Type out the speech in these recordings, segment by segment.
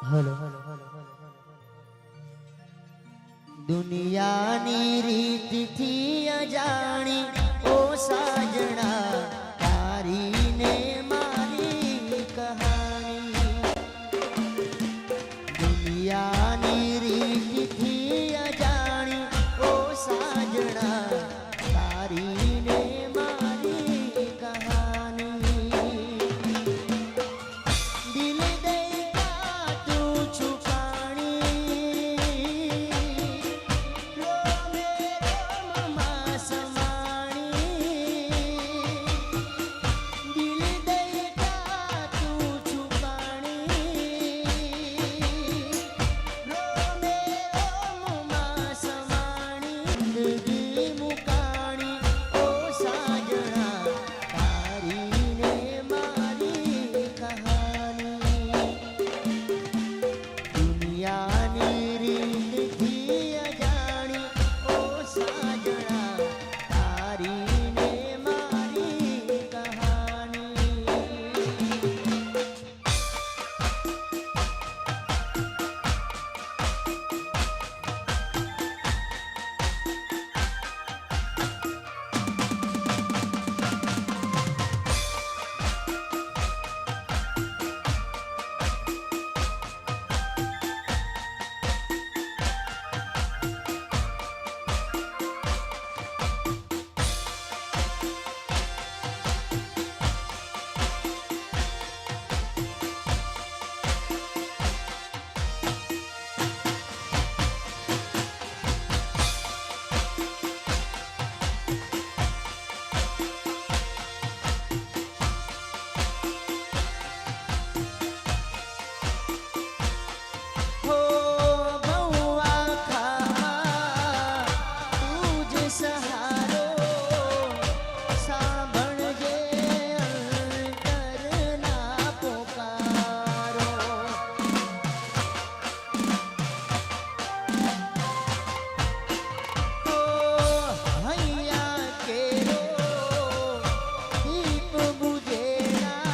Hello દુનિયાની રીતથી અજાણી ઓ સાજણા તારી ને મારી કહાની દુનિયાની રીતથી અજાણી ઓ સાજણા તારી ને મારી કહાની દિલ દઈકા તું છુપાણી રોમે રોમમાં સમાણી દિલ દઈકા તું છુપાણી રોમે રોમમાં સમાણી જિંદગી મુકાણી ઓ સાજણા તારી ને મારી કહાની દુનિયાની રીતથી અજાણી ઓ સાજણા તારી ને મારી કહાની હો બહુઆ ખામાં તું જ સહારો સાંભળજે અંતરના પોકારો હો હૈયા કેરો દીપ બુઝેના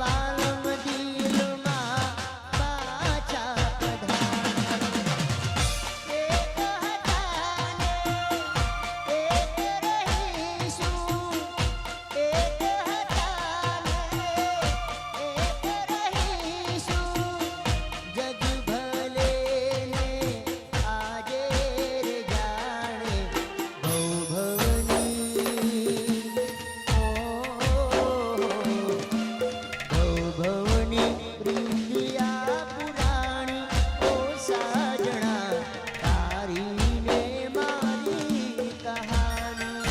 વાલમ દિલમાં પાછા પધાર એક હતા ને એક રહીશું એક હતા ને એક રહીશું જગ ભલે ને આજે રે જાણે ભવભવની ભવભવની પ્રીતિયા પુરાણી ઓ સાજણા તારી ને મારી કહાની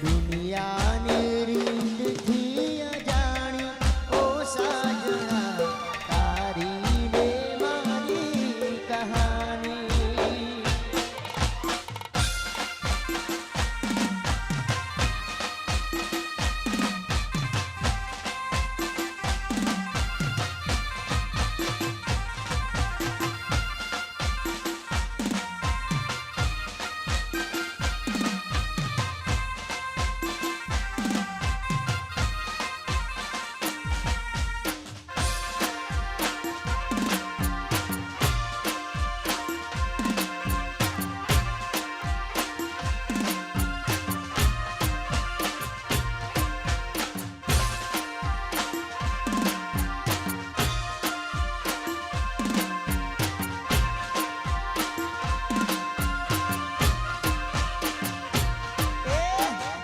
દુનિયાની રીતથી અજાણી ઓ સાજણા તારી ને મારી કહાની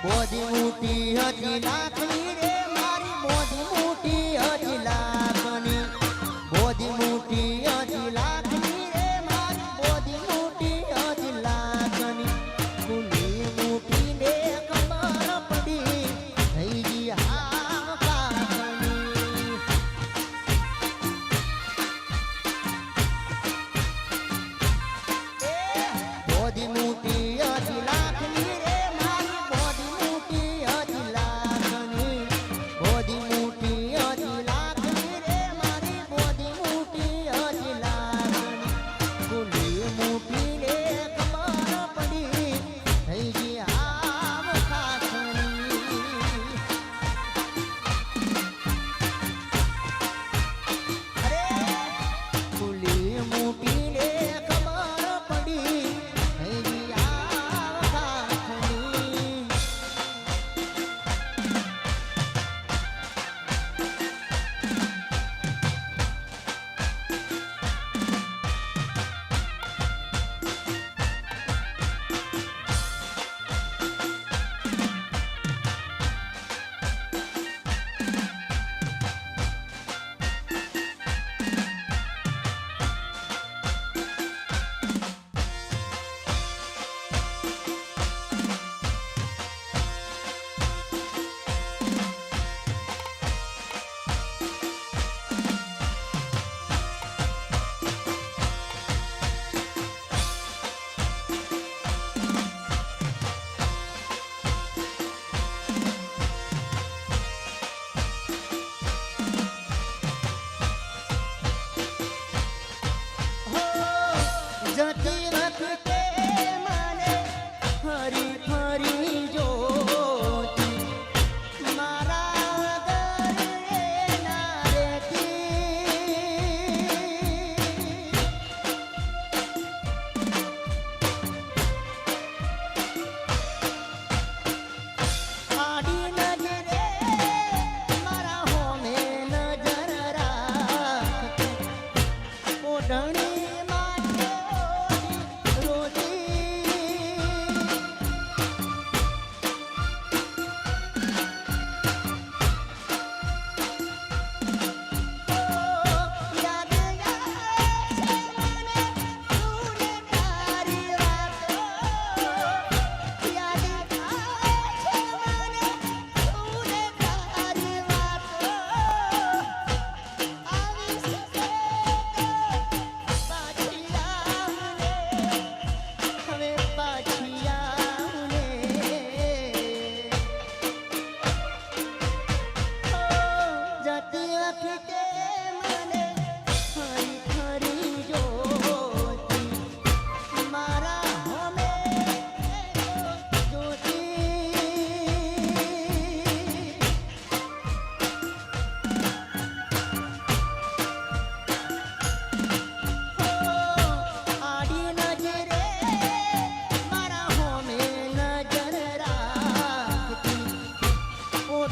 મોદી મોટી હતી લાખની રે મારી મોદી મોટી હતી લાખની મોદી મોટી હતી લાખની રે મારી મોદી મોટી હતી લાખની કુલી મોટી ને ખબર પડી થઈ ગઈ હામ કાકની મોદી મોટી હતી લાખની રે મારી મોદી મોટી હતી લાખની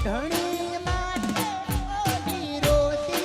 ઓઢણી માટે ઓઢી રોતી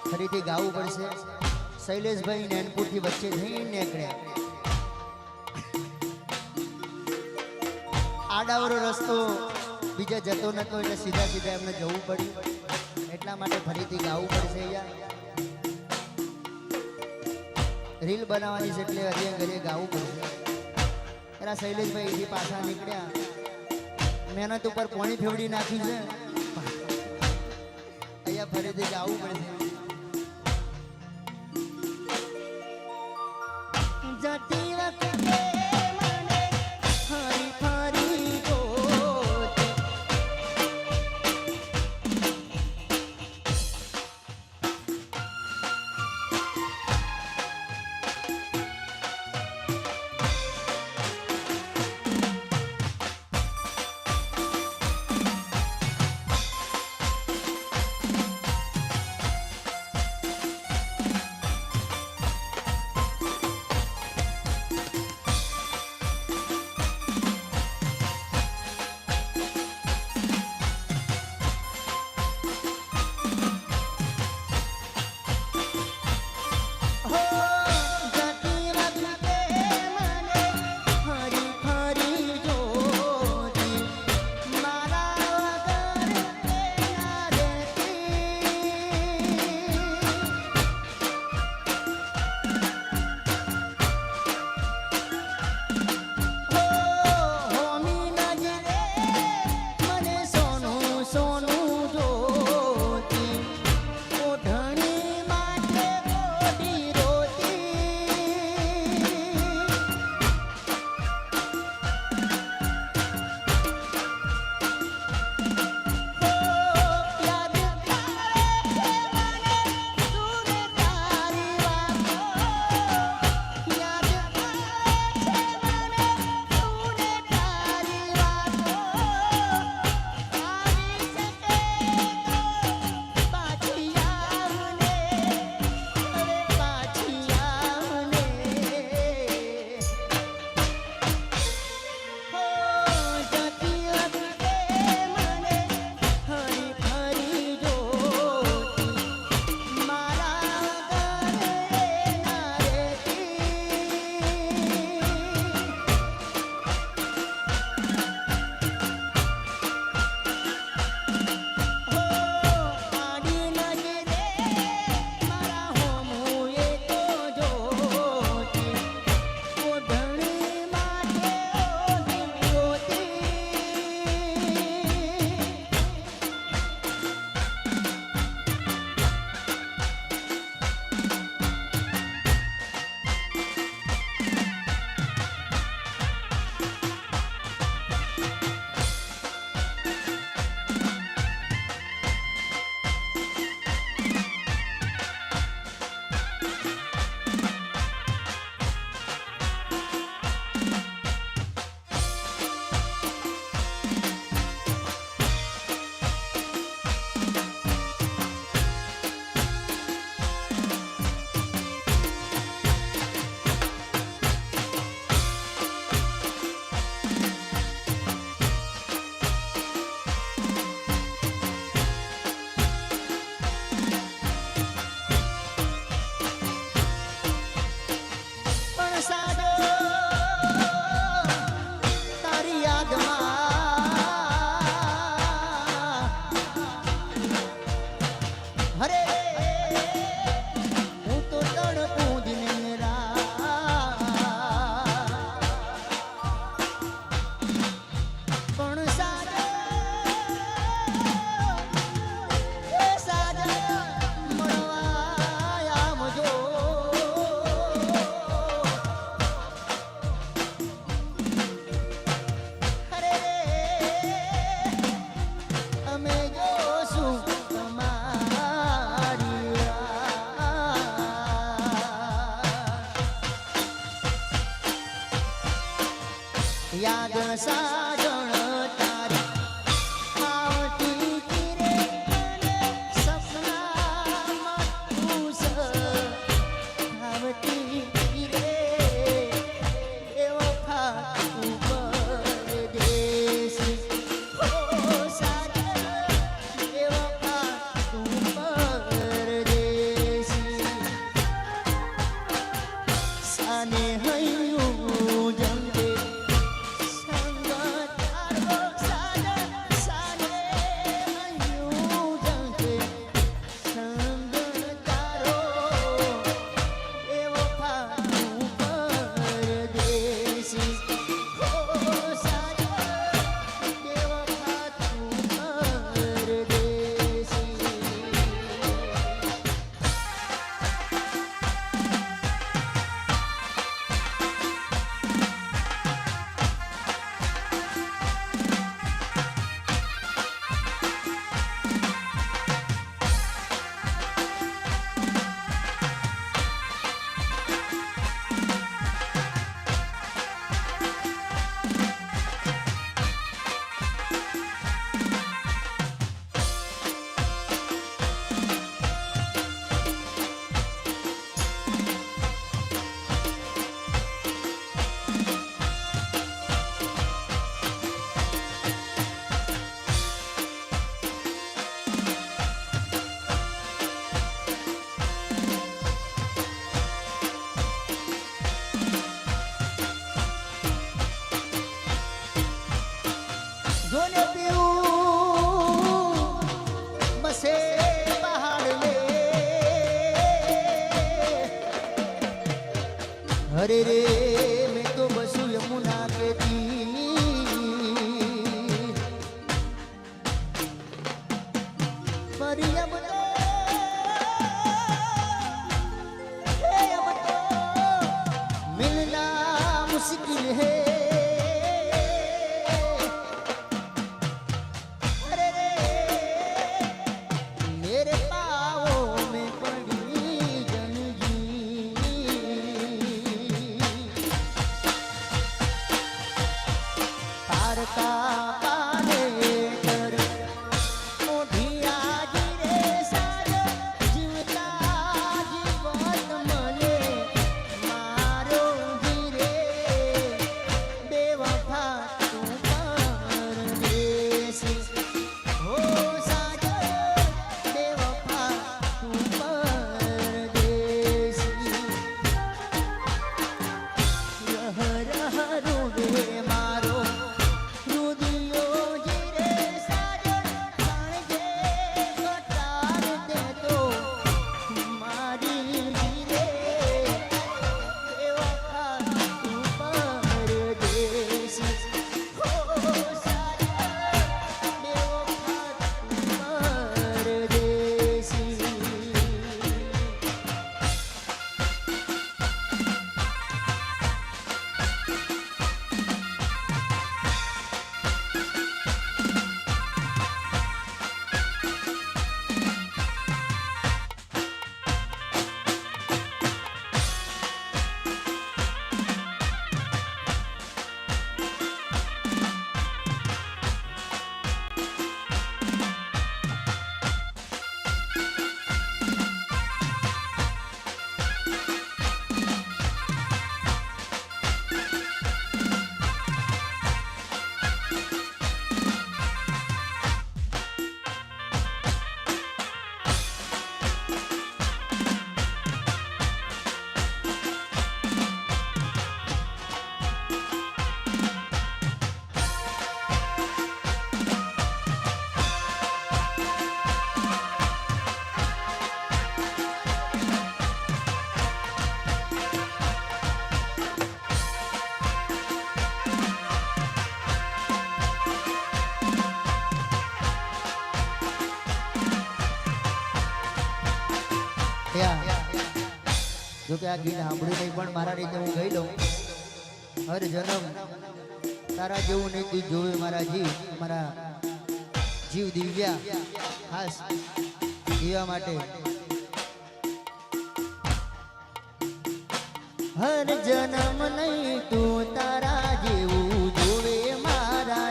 ફરીથી ગાવું પડશે. શૈલેષભાઈ નૈનપુરથી વચ્ચે જઈને નીકળ્યા. આડાવરો રસ્તો બીજા જતો નતો એટલે સીધા સીધા એમને જવું પડ્યું. એટલા માટે ફરીથી ગાવું પડશે. અહીંયા રીલ બનાવવાની છે એટલે હજી ઘરે ગાવું પડશે. એના શૈલેષભાઈ એથી પાછા નીકળ્યા. મહેનત ઉપર પાણી ફેવડી નાખ્યું છે. અહીંયા ફરીથી ગાવું પડશે. જતી વખતે મને હરી ફરી જોતી अरे रे मैं तो बसू यमुना के तीर पर अब तो मिलना मुश्किल है જો કે આ ગીત સાંભળ્યું નહીં પણ મારા રીતે હું ગઈ લઉં. હર જન્મ તારા જેવું નહીં તું જોવે મારા જીવ, મારા જીવ દિવ્યા ખાસ જીવા માટે. હર જન્મ નહીં તું તારા જેવું જોવે મારા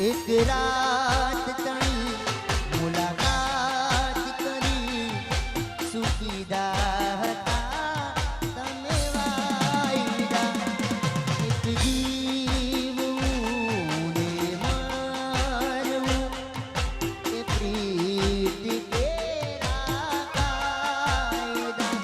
એક રાત તણી મુલાકાત કરી સુખીદા હતા તમે વાયદા. એક જીવવું ને મરવું એ પ્રીત કેરા કાયદા.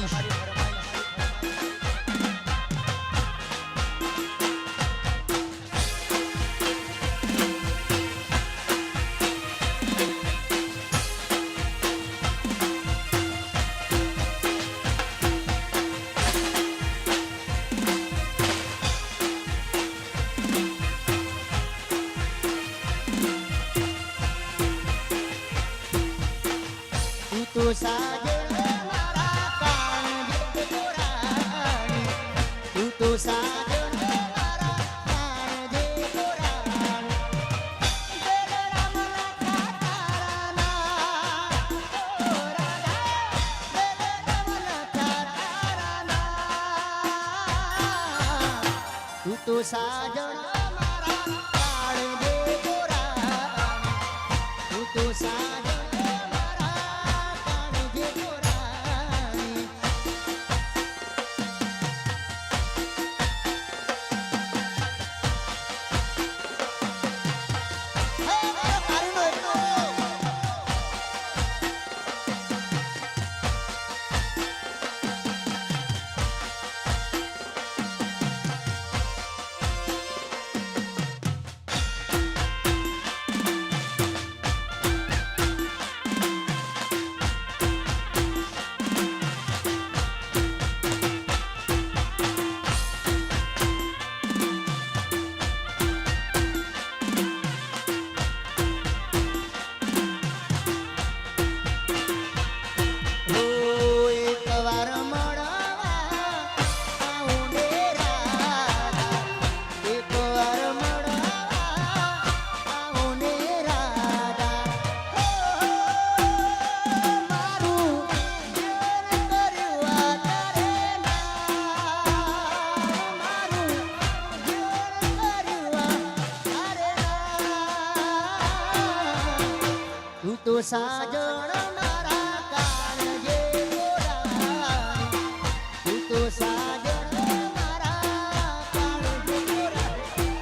ફરમાઈશ તું તો સાજણ મારા કાળજે કોરાણી તું તો સાજણ મારા કાળજે કોરાણી બેલરામ લખા તારાના ઓ રાધા બેલરામ લખા તારાના તું તો સાજણ મારા કાળજે કોરાણી તું તો સાજણ તું તો સાજણ મારા કાળજે કોરાણી તું તો સાજણ મારા કાળજે કોરાણી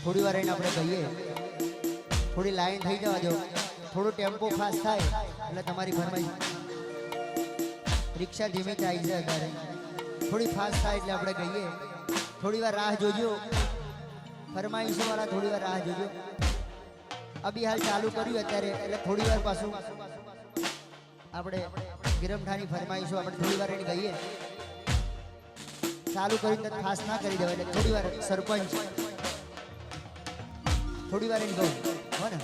થોડી વાર એને આપણે કહીએ થોડી લાઈન થઈ જવા દો થોડો ટેમ્પો ફાસ્ટ થાય એટલે તમારી ફરમાઈશ રિક્ષા ધીમે આવી જાય ત્યારે થોડી ફાસ્ટ થાય એટલે આપણે કહીએ થોડી વાર રાહ જોજો ફરમાઈશો વાળા થોડી વાર રાહ જોજો અભી હાલ ચાલુ કર્યું અત્યારે એટલે થોડી વાર પાછું આપણે ગિરમઠાની ફરમાઈશો આપણે થોડી વાર એને કહીએ ચાલુ કર્યું તો ફાસ્ટ ના કરી દેવાય એટલે થોડી વાર સરપંચ થોડી વાર એને કહું હો ને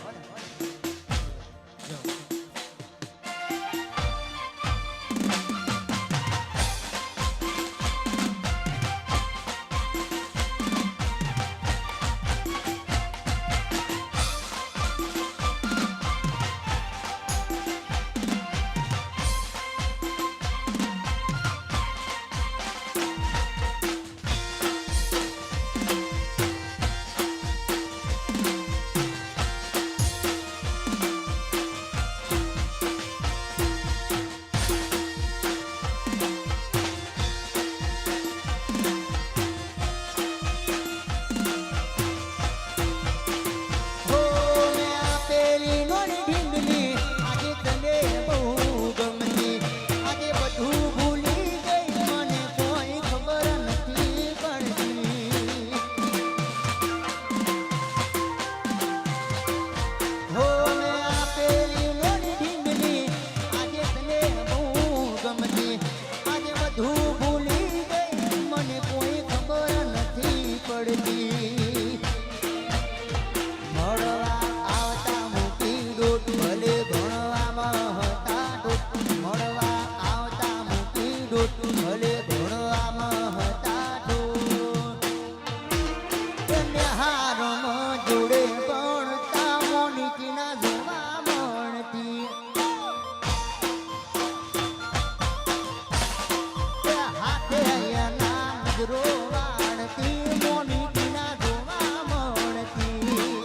નજરો વાળતી મોનીના જોવા મળતી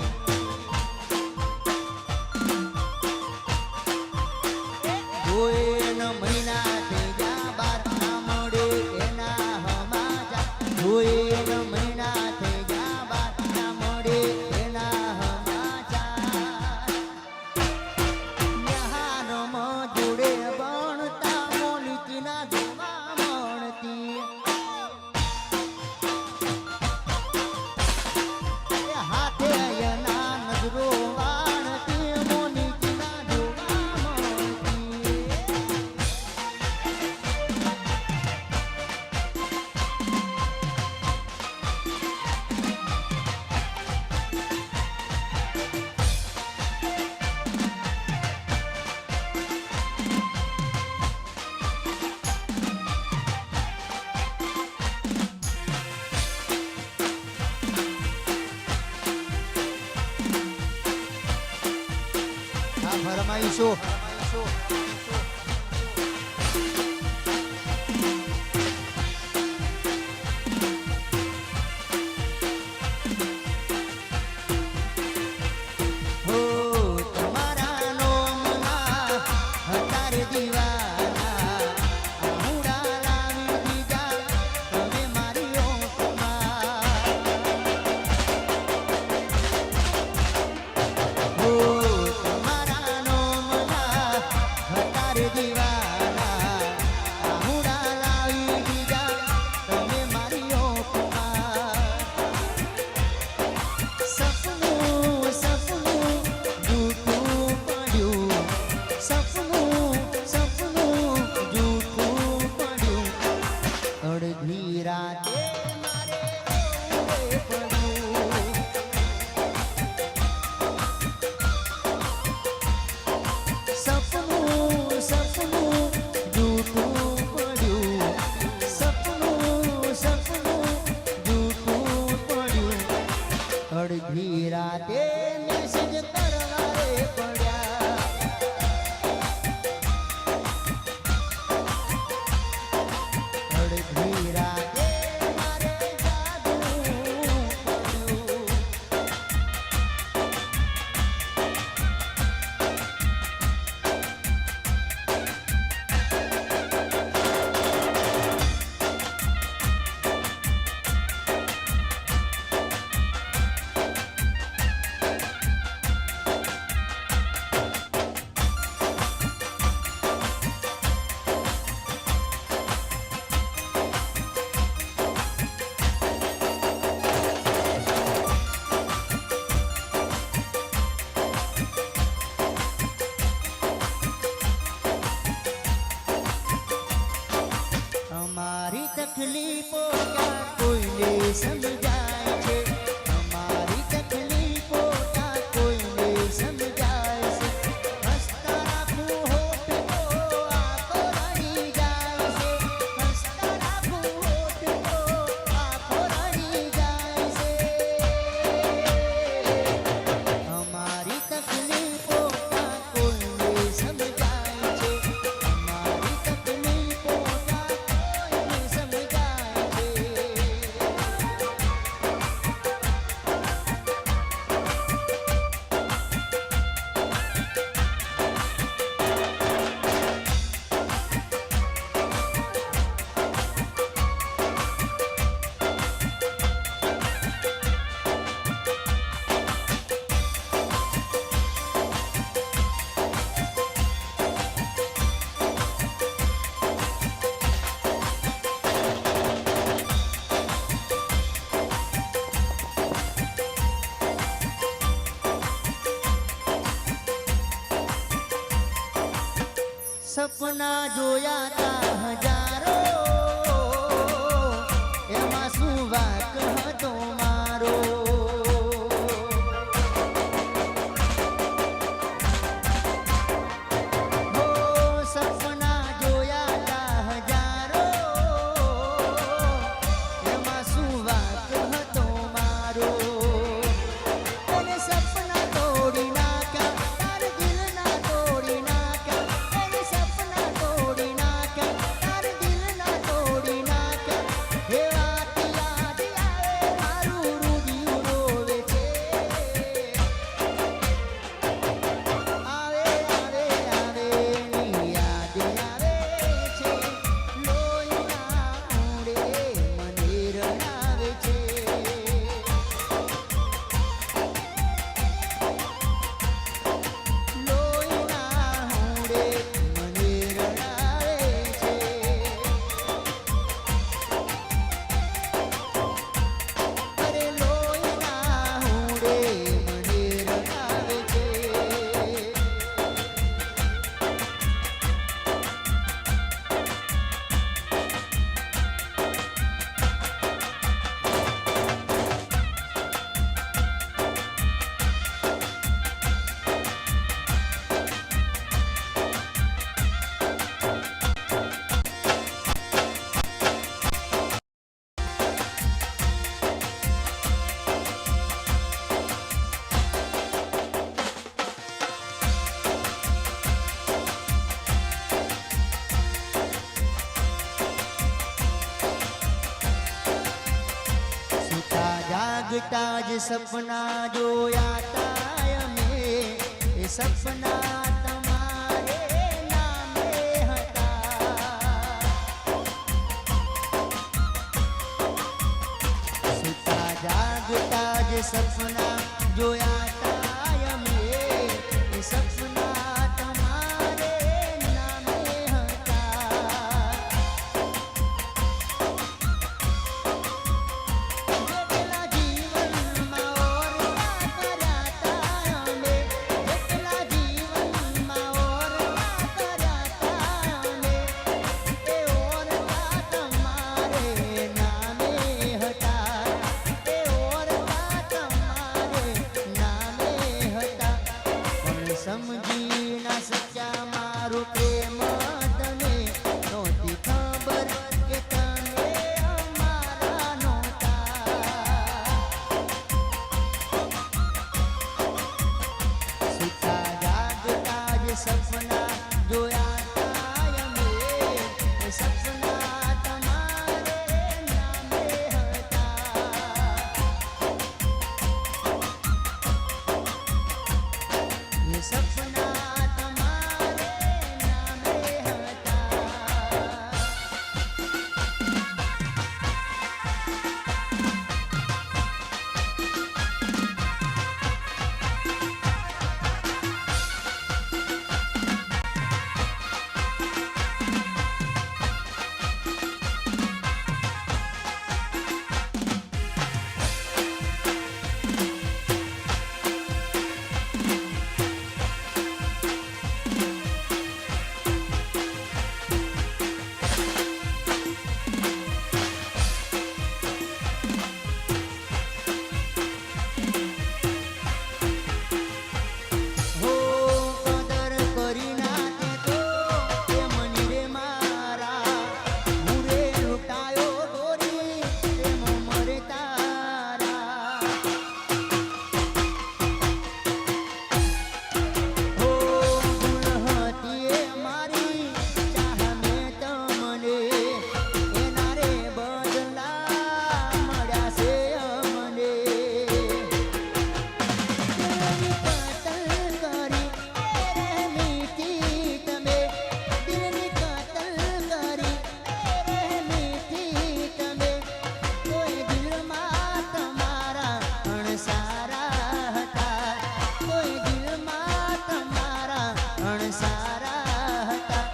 જોઈને મહિના થઈ ગયા બાર ના મળે એના હમાજા જોઈને મહિના થઈ ગયા બાર ના મળે એના હમાચાર ન્યાહારમાં જોડે ભણતા મોનીના જોવા મળતી હાથે એના નજરો વાળતી મોનીના જોવા મળતી આ ફરમાઈશો હો તમારા નોમમાં હતા રે દીવાના આહુડા લાવી દીધા તમે મારી ઓટમાં હો તમારા નોમના હતા રે દીવાના આહુડા લાવી દીધા તમે મારી ઓટમાં સપનું સપનું જૂઠું પડ્યું સપનું સપનું જૂઠું પડ્યું અડધી રાતે મારે રોવે પડ્યું સપનું સપનું જૂઠું પડ્યું સપનું સપનું જૂઠું પડ્યું અડધી રાતે મેસેજ કરવા રે પડ્યા અડધી રાતે મારે જાગવું પડ્યું અમારી તકલીફો ક્યાં કોઈને સમજાય છે અમારી તકલીફો ક્યાં કોઈને સમજાય છે હસતા રાખું હોઠ તો આંખો રડી જાય છે હસતા રાખું હોઠ તો આંખો રડી જાય છે અમારી તકલીફો ક્યાં કોઈને સમજાય છે અમારી તકલીફો ક્યાં કોઈને સમજાય છે સપના જોયા તા હજારો એમાં શું વાક હતો મારો હો સપના જોયા તા હજારો એમાં શું વાક હતો મારો અને સપના તોડી નાખ્યા તાર દિલના તોડી નાખ્યા અને સપના તોડી નાખ્યા તાર જાગતા જ સપના જોયા તા અમે એ સપના તમારે નામે હતા સુતા જાગતા જ સપના જોયા તા અમે એ સપના તમારે નામે હતા જેટલા જીવનમાં ઓરવા કર્યા તા અમે જેટલા જીવનમાં ઓરવા કર્યા તા અમે એ ઓરવા તમારે નામે હતા એ ઓરવા તમારે નામે હતા પણ સમજી ના શક્યા મારું પ્રેમ તને નહોતી ખબર કે તમે અમારા નહોતા સુતા જાગતા જ સપના જોયા તા અમે એ સપના તમારે નામે હતા એ સપના તમારે નામે હતા હો કદર કરી ના તે તો તે મની રે મારા મુરે લૂંટાયો દોરી તે મરે તારા હો ભૂલ હતી એ મારી ચાહ મેં તમને એના રે બદલા મળ્યા છે અમને દિલની કતલ કરી રે મીઠી તમે દિલની કતલ કરી રે મીઠી તમે કોઈ દિલમાં તમારા અણસારા હતા કોઈ દિલમાં તમારા અણસારા હતા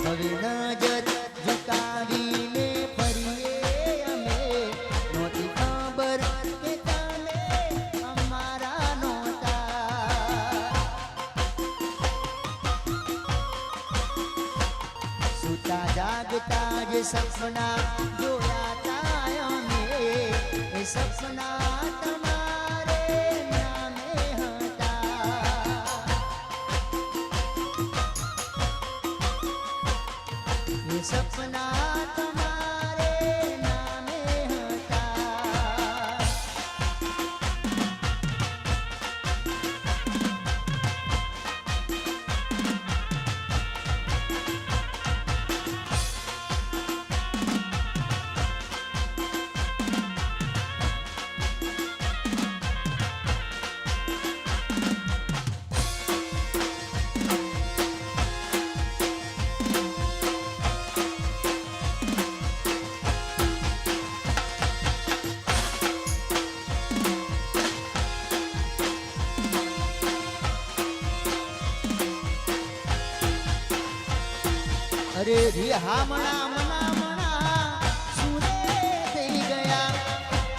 હવે નજર ઝુકાવીને ફરીએ અમે નહોતી ખબર કે તમે અમારા નહોતા સુતા જાગતા જ સપના જોયા તા અમે એ સપના તમારે નામે હતા એ સપના તમારે નામે હતા અરે રિહામણા મના મના સુરે થઈ ગયા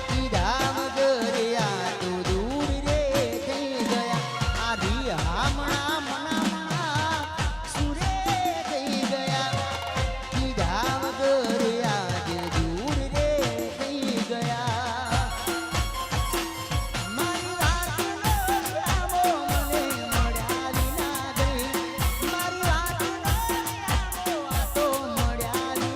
કીધા વગર આ તો દૂર રે થઈ ગયા આ રિહામણા મના મના સુરે થઈ ગયા કીધા વગર આજ દૂર રે થઈ ગયા મારી વાતનો લાવો મને મળ્યા વિના ગઈ મારી વાતનો લાવો આ તો મળ્યા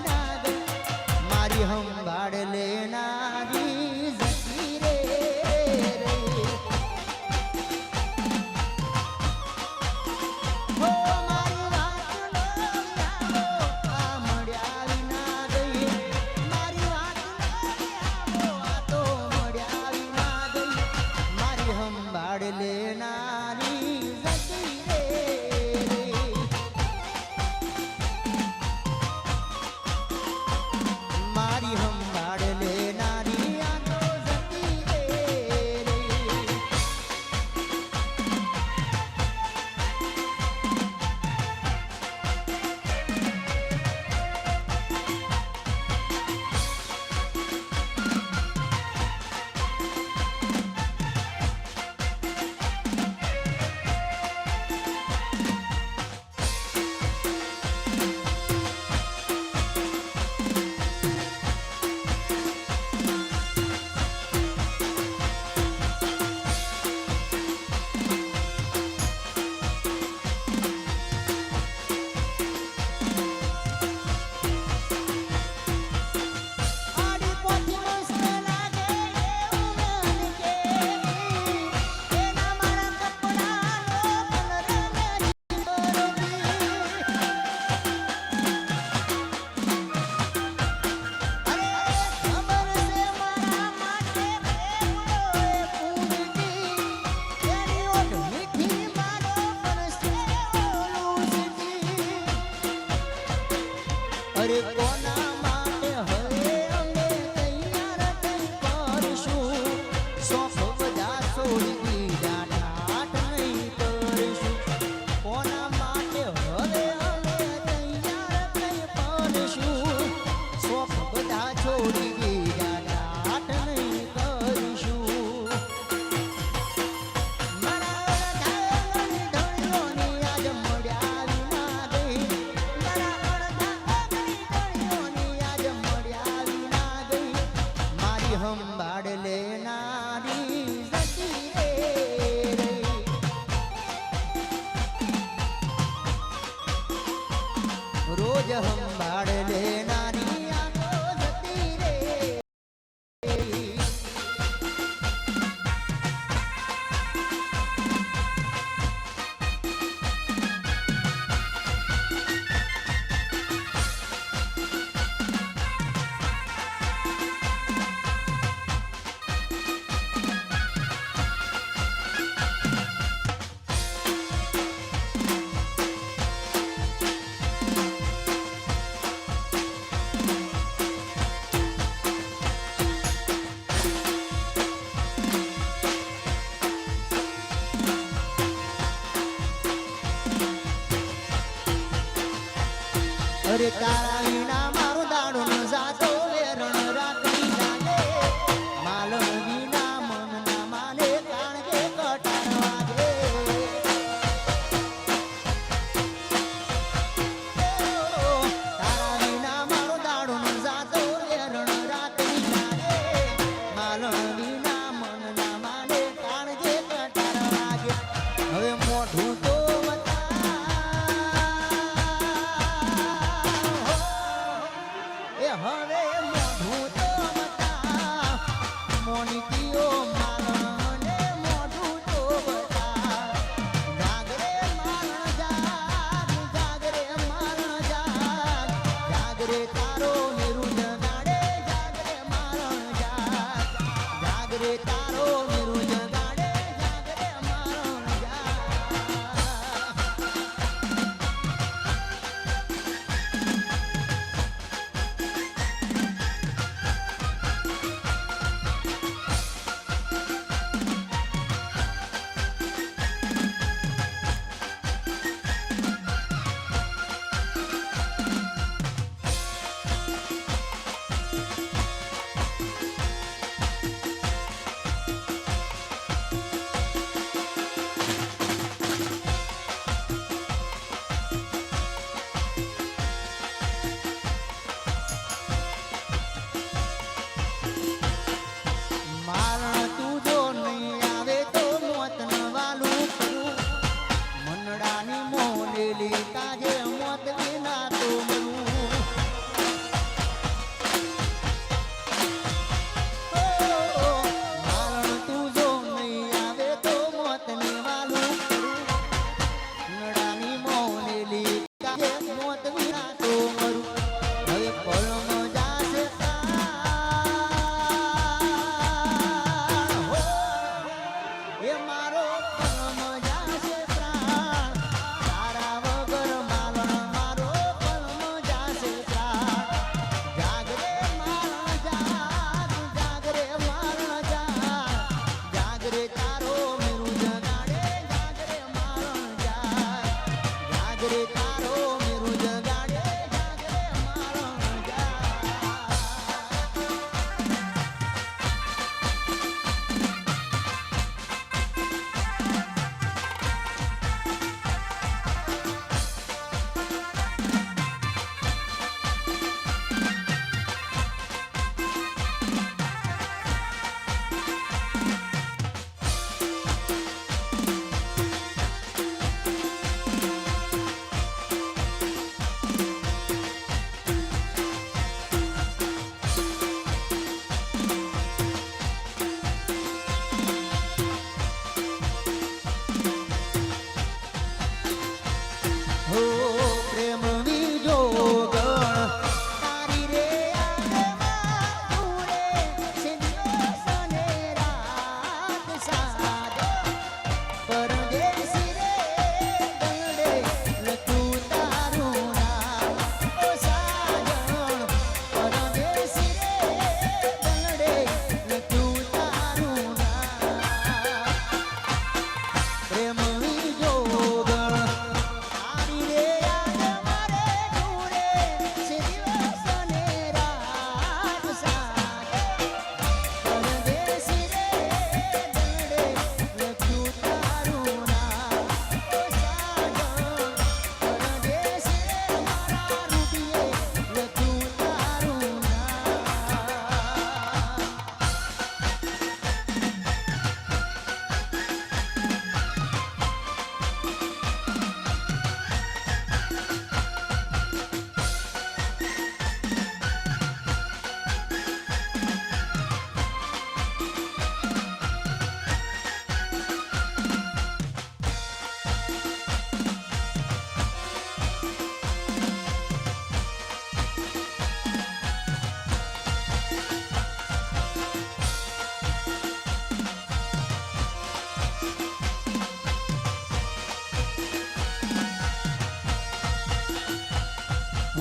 હંભાળ લેનારી જતી રે. રોજ હંભાળ લેનારી આ તો જતી રે. અરે તારા વિના મારો દાડો ન જાતો વેરણ રાતની જાગે. માલણ વિના મન ના માને કાણ કે કટાર વાગે. તારા વિના મારો દાડો ન જાતો વેરણ રાતની જાગે. માલણ વિના મન ના માને કાણ કે કટાર વાગે. હવે મોઢું તો હવે મોઢું તો બતા મોનીતીઓ માલણને મોઢું તો બતા. જાગરે માલણ જાગ, જાગરે માલણ જાગ, જાગરે તારો નિરુંજ ગાડે. જાગરે માલણ જાગ, જાગરે તારો નિરુંજ ગાડે. જાગરે માલણ જાગ.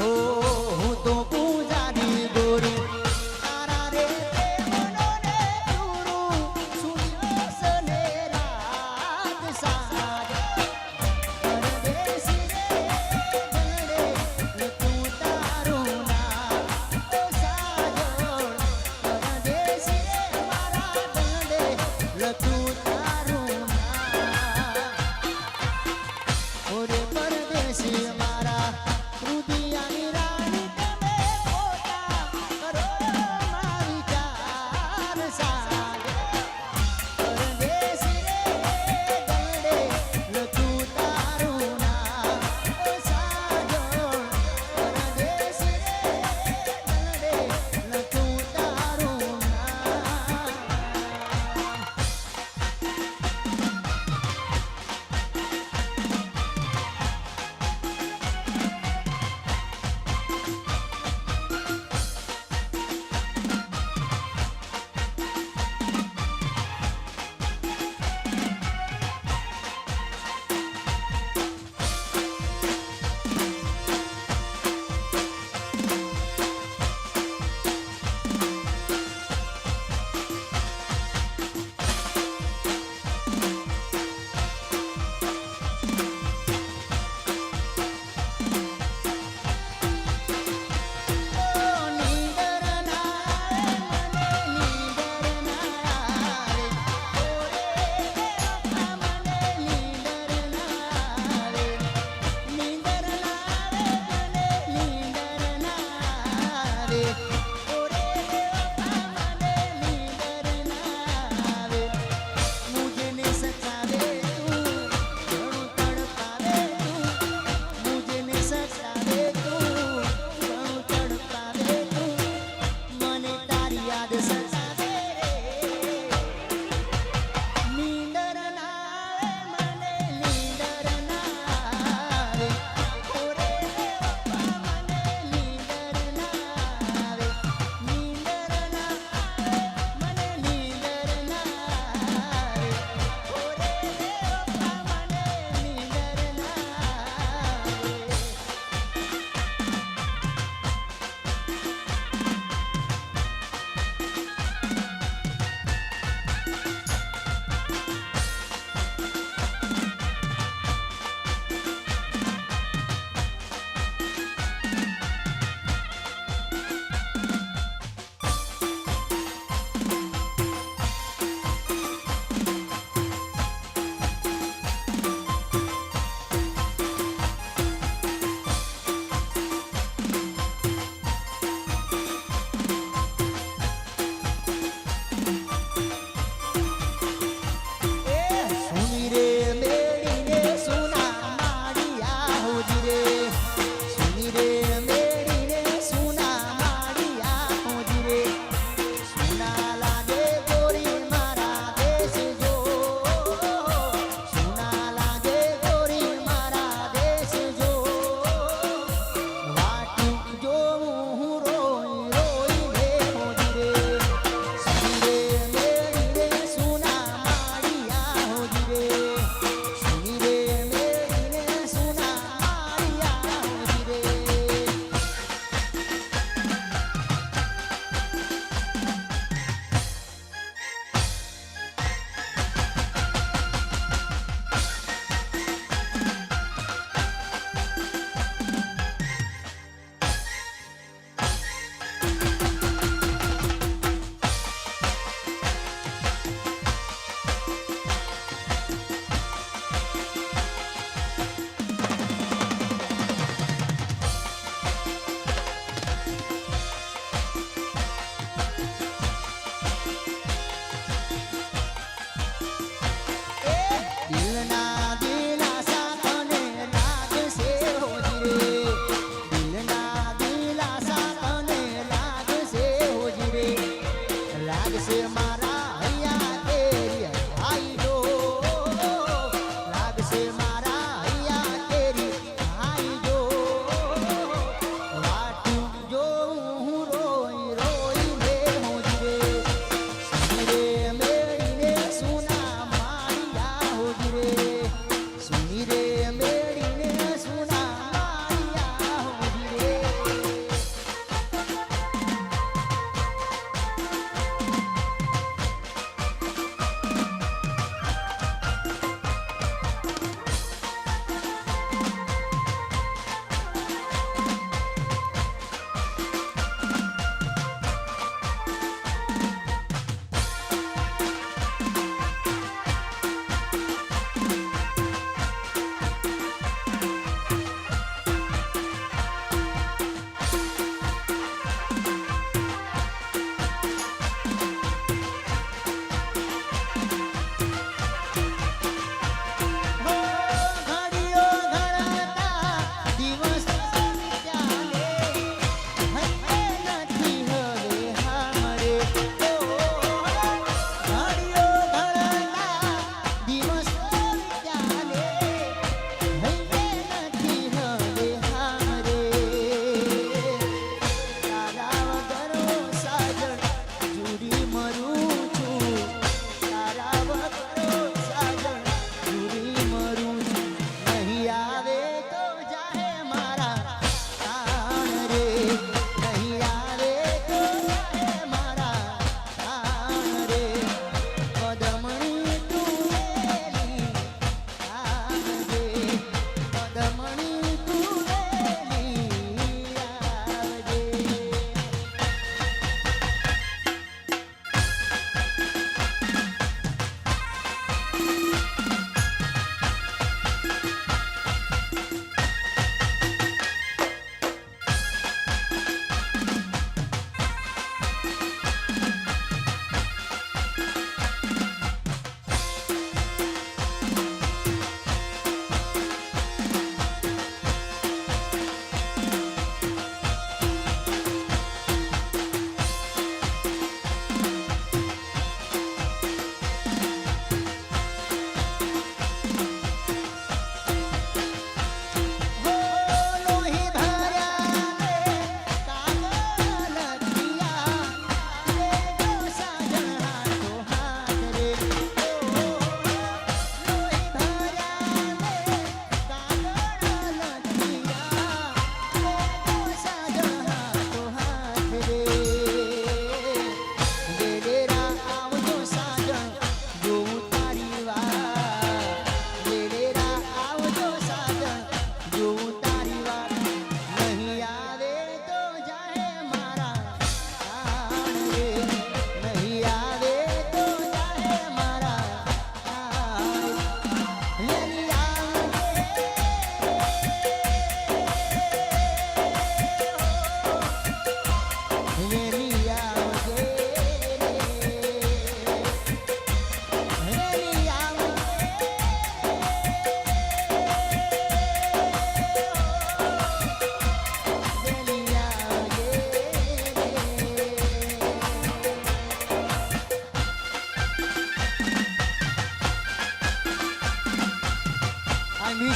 હો હું તો પૂજારી ગોરી તારા રે પ્રેમનો ને ગુરુ સુનિયોસ ને રાત સાજ પરદેશી રે ગળે તું તારું નામ ઓ સાજણ પરદેશી રે મારા ગળે લખું તારું નામ ઓરે પરદેશી મારા રુદિયાની રાણી તમે પોતા કરો મારી ચાર સાલ પરદેશી રે ગળે લખું તારું નામ ઓ સાજણ પરદેશી રે ગળે લખું તારું નામ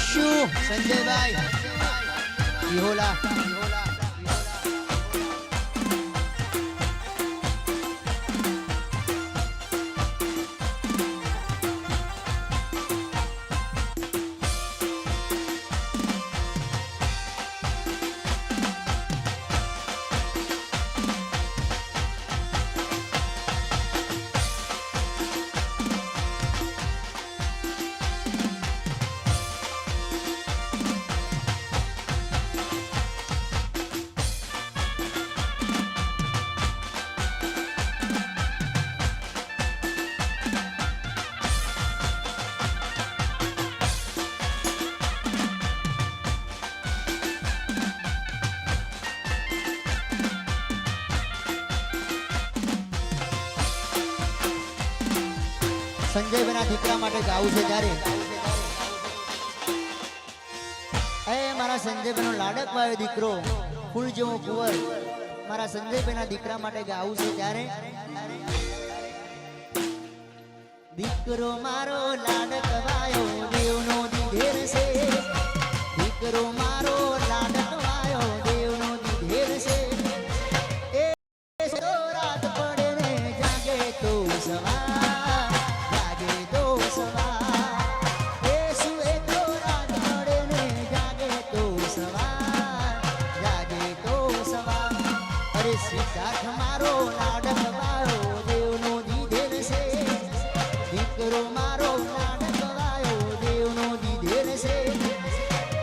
વિશુ સંજયભાઈ વિહોલા સંજયભાઈના દીકરા માટે ગાવું છે ત્યારે એ મારા સંજયભાઈનો લાડકવાયો દીકરો ફૂલ જેવો કુંવર મારા સંજયભાઈના દીકરા માટે ગાવું છે ત્યારે દીકરો મારો લાડકવાયો દેવનો દીધેર છે દીકરો મારો લાડકવાયો દેવનો દીધેર છે એ રાત પડે ને જાગે તો સવાર સિદ્ધાર્થ મારો લાડકવાયો દેવનો દીધેર છે દીકરો મારો લાડકવાયો દેવનો દીધેર છે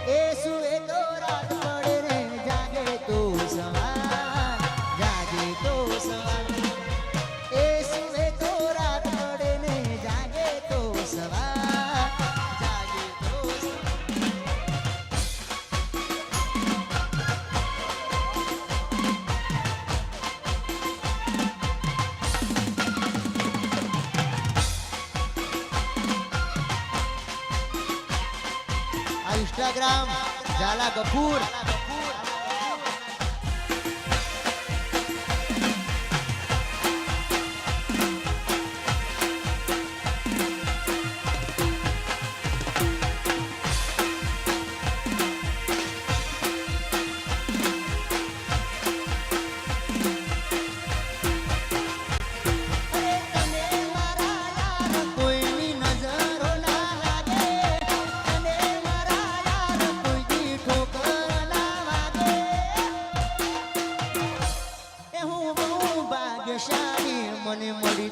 એ સુએ તો રાત પડે ને જાગે તો સવાર જાગે તો સવાર એ સુએ તો રાત પડે ને જાગે તો સવાર જાગે તો इंस्टाग्राम जाला कपूर મને મળી